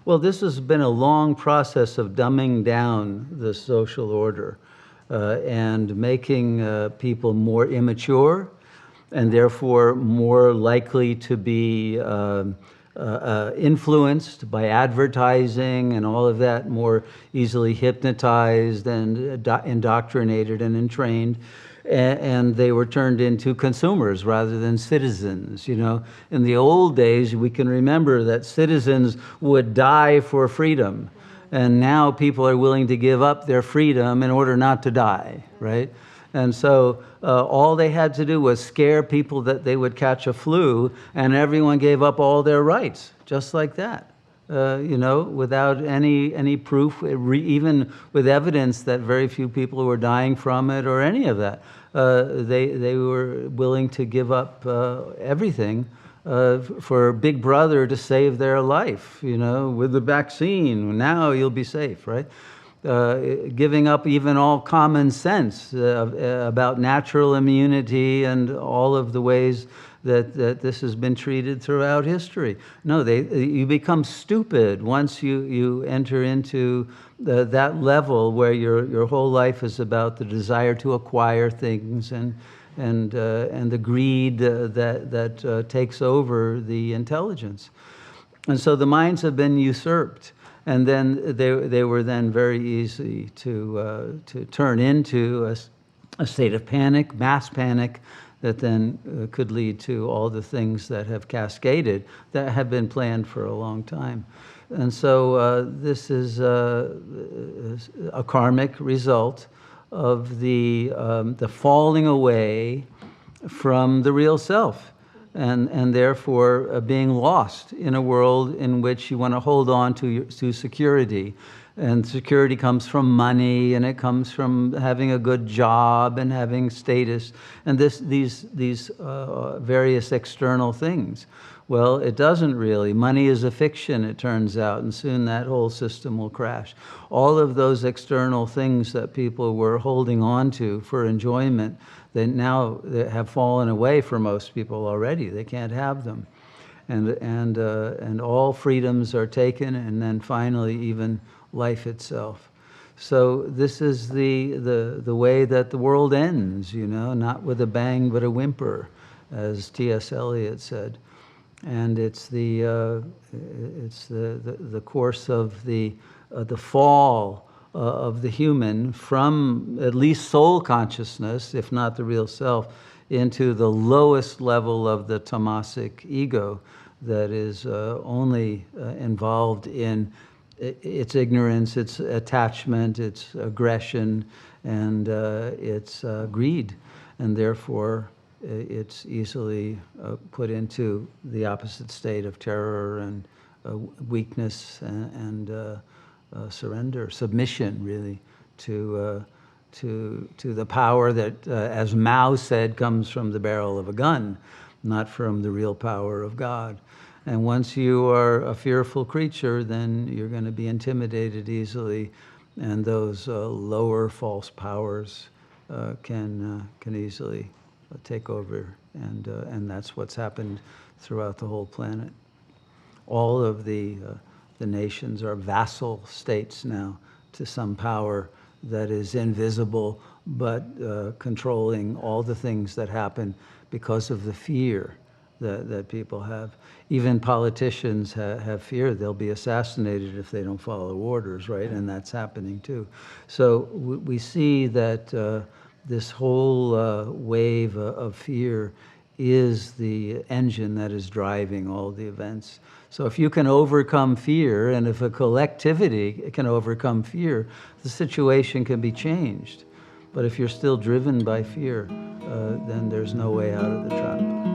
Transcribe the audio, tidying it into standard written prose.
Well, this has been a long process of dumbing down the social order and making people more immature and therefore more likely to be influenced by advertising and all of that, more easily hypnotized and indoctrinated and entrained. And they were turned into consumers rather than citizens. You know, in the old days, we can remember that citizens would die for freedom. And now people are willing to give up their freedom in order not to die, right? And so all they had to do was scare people that they would catch a flu, and everyone gave up all their rights, just like that. You know, without any proof, even with evidence that very few people were dying from it or any of that. They were willing to give up everything for Big Brother to save their life, you know, with the vaccine. Now you'll be safe, right? Giving up even all common sense about natural immunity and all of the ways that this has been treated throughout history. No, you become stupid once you enter into that level where your whole life is about the desire to acquire things and the greed that takes over the intelligence. And so the minds have been usurped. And then they were then very easy to turn into a state of panic, mass panic, that then could lead to all the things that have cascaded that have been planned for a long time. And so this is a karmic result of the falling away from the real self. And therefore being lost in a world in which you want to hold on to security. And security comes from money, and it comes from having a good job and having status, and these various external things. Well, it doesn't really. Money is a fiction, it turns out, and soon that whole system will crash. All of those external things that people were holding on to for enjoyment, they now have fallen away for most people already. They can't have them. And all freedoms are taken, and then finally even life itself. So this is the way that the world ends, you know, not with a bang but a whimper, as T.S. Eliot said. And it's the course of the fall of the human from at least soul consciousness, if not the real self, into the lowest level of the tamasic ego that is only involved in its ignorance, its attachment, its aggression, and its greed. And therefore, it's easily put into the opposite state of terror and weakness and surrender, submission, really, to the power that, as Mao said, comes from the barrel of a gun, not from the real power of God. And once you are a fearful creature, then you're going to be intimidated easily, and those lower false powers can easily take over, and that's what's happened throughout the whole planet. All of the nations are vassal states now to some power that is invisible, but controlling all the things that happen because of the fear that people have. Even politicians have fear they'll be assassinated if they don't follow orders, right? And that's happening too. So we see that this whole wave of fear is the engine that is driving all the events. So if you can overcome fear, and if a collectivity can overcome fear, the situation can be changed. But if you're still driven by fear, then there's no way out of the trap.